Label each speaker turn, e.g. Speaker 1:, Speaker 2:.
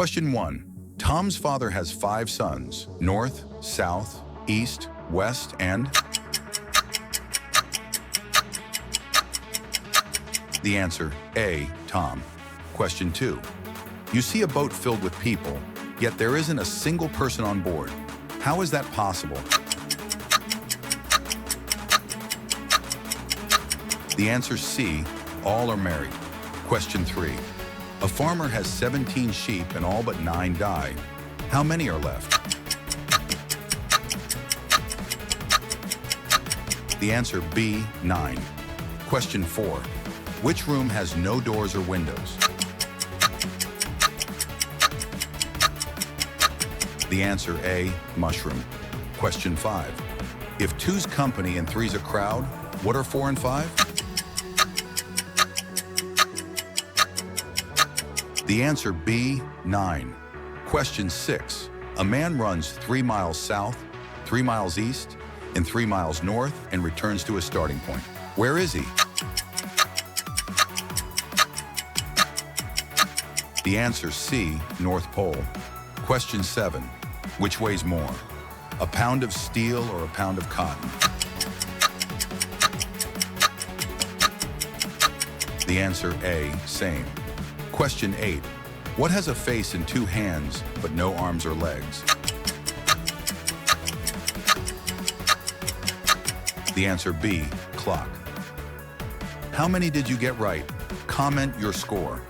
Speaker 1: Question 1. Tom's father has 5 sons: north, south, east, west, and... The answer, A, Tom. Question 2. You see a boat filled with people, yet there isn't a single person on board. How is that possible? The answer, C, all are married. Question 3. A farmer has 17 sheep and all but 9 die. How many are left? The answer, B, 9. Question 4. Which room has no doors or windows? The answer, A, mushroom. Question 5. If 2's company and 3's a crowd, what are 4 and 5? The answer, B, 9. Question 6. A man runs 3 miles south, 3 miles east, and 3 miles north and returns to his starting point. Where is he? The answer, C, North Pole. Question 7. Which weighs more? A pound of steel or a pound of cotton? The answer, A, same. Question 8. What has a face and 2 hands, but no arms or legs? The answer, B, clock. How many did you get right? Comment your score.